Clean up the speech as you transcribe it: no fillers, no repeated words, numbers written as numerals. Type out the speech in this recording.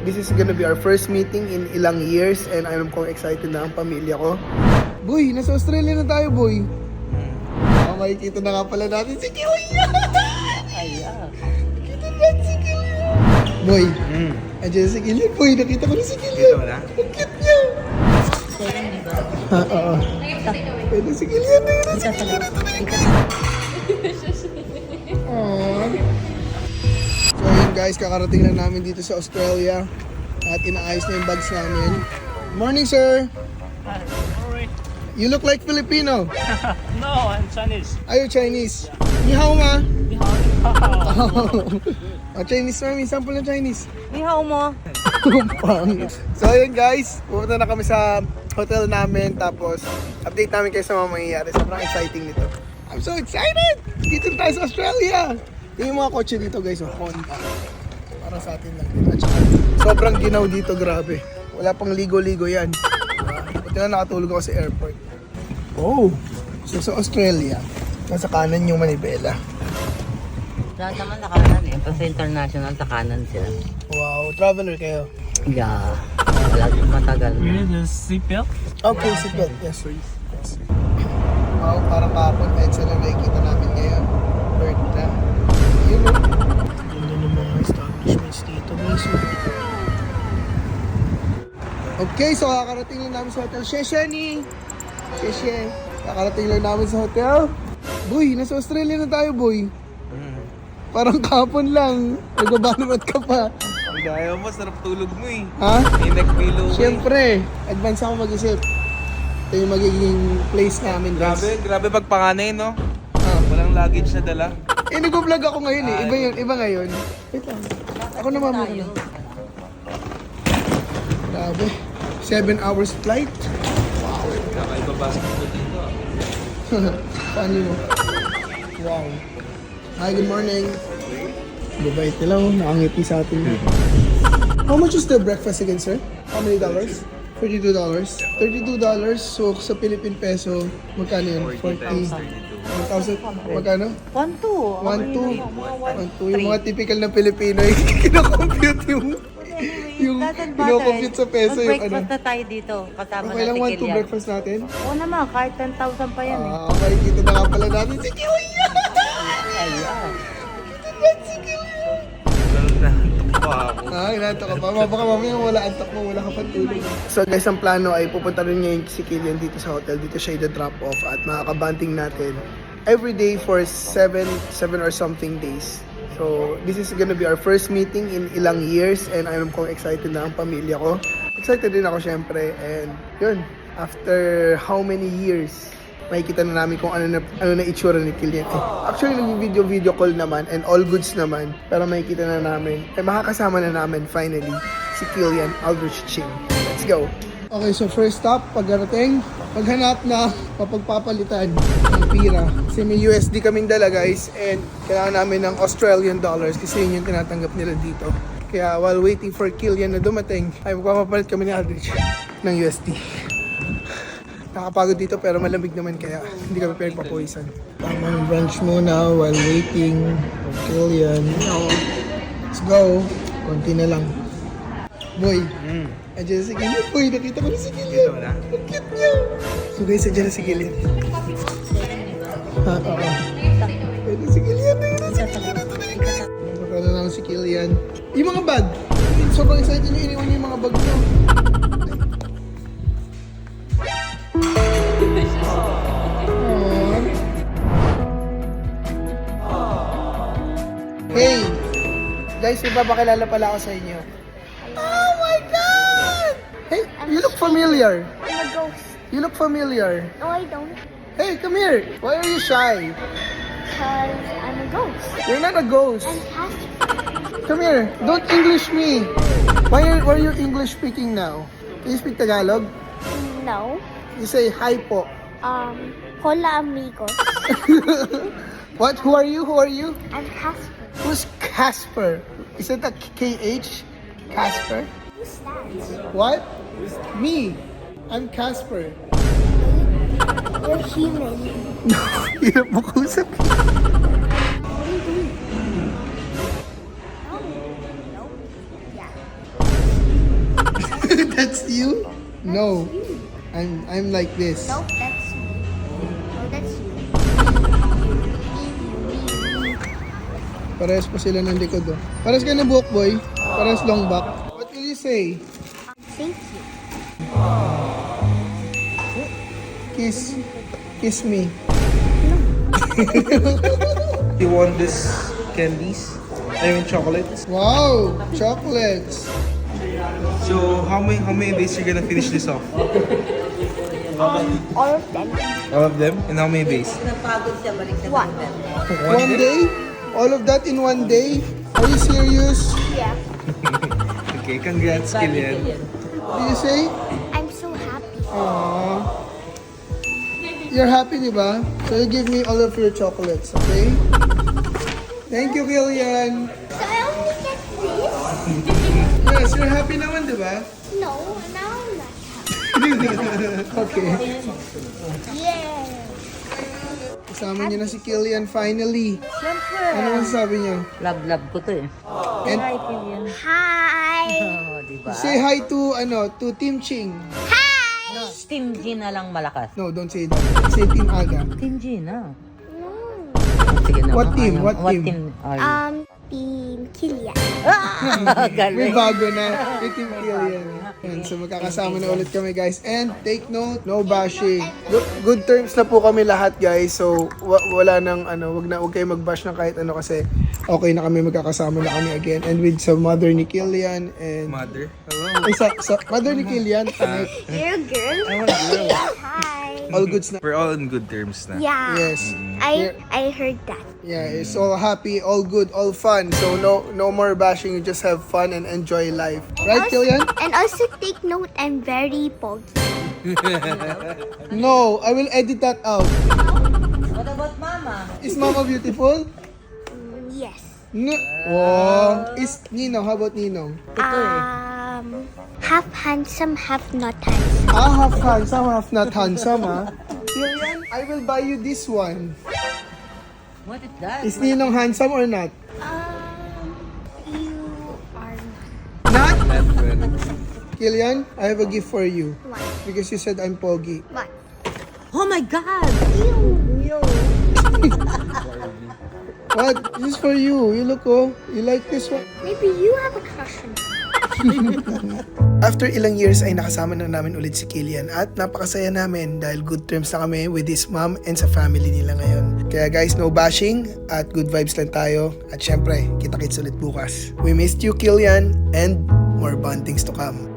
this is gonna be our first meeting in ilang years and I'm excited na ang pamilya ko. Boy, nasa Australia na tayo, boy. Makikita na nga pala natin si Killian! Nakita natin si Killian! Boy, andyan si Killian, boy. Nakita ko na si Killian. Ang cute niya! Oo. Pwede si Killian na yun. Si Killian ito na yun. So yun guys, kakarating lang namin dito sa Australia at inaayos na yung bags namin. Morning, sir! You look like Filipino. No, I'm Chinese. Are you Chinese? Ni hao ma? Ni hao. Oh, Chinese mami, sample ng Chinese. Ni hao mo. So ayun guys, pupunta na kami sa hotel namin tapos update namin kayo sa mga mangyayari. Sobrang exciting nito. I'm so excited! Dito tayo sa Australia! Yung mga kotse dito guys, Honda. Para sa atin lang din. At saka, sobrang ginaw dito, grabe. Wala pang ligo-ligo yan. Buti na nakatulog ako sa airport. Oh! So sa Australia, nasa kanan yung manibela. Lahat naman sa kanan eh. Kasi international sa kanan sila. Wow, traveler kayo. Yeah. Wala matagal You na. need a seatbelt? Okay, seatbelt. Yes, sir. Yes, sir. Wow, parang kahapon, EDSA na nakikita namin ngayon. Bird na. Yun o. Ganda ng mga establishments dito, guys. Okay, so kakarating lang namin sa hotel. Sheshani! Sheshe. Kakarating lang namin sa hotel. Boy, nasa Australia na tayo, boy. Parang kahapon lang. Nagbabanat ka pa. Gaya mo, sarap tulog mo eh. Ha? May neck pillow. Siyempre, advance ako mag-isip. Ito yung magiging place namin, guys. Grabe pagpanganay, no? Ah. Walang luggage na dala. Nag-vlog ako ngayon eh. Iba yun, iba ngayon. Wait lang. Ako naman muna. Grabe. 7 hours flight. Kakaibabasa ko dito. Paano mo? Wow. Hi, good morning. Babait nila, oh. Nakangiti sa atin. How much is the breakfast again, sir? How many dollars? $32. $32. So, sa Philippine peso, magkano yun? 40. 1,000. Magkano? 1-2. 1,2. Yung mga typical na Pilipino, kinakompute yung kinocompute sa peso yung ano. Breakfast na tayo dito. Kasama Okay lang, na si 1,2 Kilian. breakfast natin? Oo naman, kahit 10,000 pa yan eh. Makikita na nga pala natin si Killian! Ayan. Inaantok ka pa. Baka mamaya wala antok mo, wala ka pang tulog. So guys, ang plano ay pupunta rin ngayon si Killian dito sa hotel. Dito siya i-drop off at makakabanting natin every day for 7 or something days. So this is gonna be our first meeting in ilang years and I'm excited na ang pamilya ko. Excited din ako syempre and yun, after how many years makikita na namin kung ano na itsura ni Killian. Actually, nag-video call naman and all goods naman. Pero makikita na namin, makakasama na namin finally si Killian Aldrich Ching. Let's go! Okay, so first stop, pagdating, maghanap na papagpapalitan ng pira. Kasi may USD kaming dala guys and kailangan namin ng Australian dollars kasi yun yung tinatanggap nila dito. Kaya while waiting for Killian na dumating, ay magpapapalit kami ni Aldrich ng USD. Nakapagod dito pero malamig naman kaya hindi kami pinagpapawisan. Tamang brunch muna while waiting for Killian. Let's go. Konti na lang. Boy, andyan si Killian. Boy, nakita ko na si Killian. Ang cute niya. So guys, andyan na si Killian. Oo. Pwede si Killian na yun. Si Killian ito na yun. Magkano na lang si Killian. Yung mga bag. Sobrang excited nyo iniwan yung mga bag nyo. Hey! Guys, may papakilala pala ako sa inyo. Oh my God! Hey, you look familiar. I'm a ghost. You look familiar. No, I don't. Hey, come here. Why are you shy? Because I'm a ghost. You're not a ghost. I'm Casper. Come here. Don't English me. Why are you English speaking now? Can you speak Tagalog? No. You say hi po. Hola, amigos. What? Who are you? Who are you? I'm Casper. Who's Casper? Is it a KH? Casper? Who's that? What? Me. I'm Casper. You're human. Hirap mo kusap. What are you doing? No. No. Yeah. That's you? No. I'm like this. Nope, that's me. Oh, that's you. Parehas pa sila ng likod, oh. Parehas ka ng buhok, boy. Parehas long back. What will you say? Thank you. Kiss me. You want this candies? I mean chocolates. Wow, chocolates. So how many days you're gonna finish this off? All of them. All of them? In how many days? Napagod siya balik sa One. November. One day? All of that in one day? Are you serious? Yeah. Okay, congrats, Kilian. Did you say? I'm so happy. Aww. You're happy, di ba? So you give me all of your chocolates, okay? Thank you, Kilian. So I only get this? Yes, you're happy naman, di ba? No, now I'm not happy. Okay. Yeah. Kasama niyo na si Kilian finally. Siyempre. Ano ang sabi niya? Love ko to eh. And Hi, Kilian. Hi. Oh, diba? say hi to Team Ching. No, Team G na lang malakas. No, don't say that. Say Team Aga. Team G na. No. Sige na. What team? What What team? team are you? Team Kilian. May Galing. bago na. May Team Kilian. Yan, so magkakasama na ulit kami, guys. And take note, no bashing. Good terms na po kami lahat, guys. So wala nang wag kayo mag-bash ng kahit ano kasi okay na kami, magkakasama na kami again. And with sa mother ni Kilian and Mother. Hello. ay, sa mother ni Kilian, You're a girl. Hi. all goods na. We're all in good terms na. Yeah. Yes. I heard that. Yeah, it's all happy, all good, all fun. So no more bashing, you just have fun and enjoy life. Right, Kilian? And also take note, I'm very pogy. No, I will edit that out. What about Mama? Is Mama beautiful? Yes. No. Oh, is Ninong? How about Ninong? Half handsome, half not handsome. Half handsome, half not handsome, ha? Kilian, I will buy you this one. What is that? Is Ninong handsome or not? You are not. Not? Kilian, I have a gift for you. What? Because you said I'm pogi. What? Oh my God! What? This is for you. You look, oh. You like this one? Maybe you have a crush on me. After ilang years ay nakasama na namin ulit si Kilian at napakasaya namin dahil good terms na kami with his mom and sa family nila ngayon. Kaya guys, no bashing at good vibes lang tayo at syempre, kita-kits ulit bukas. We missed you, Kilian, and more bondings to come.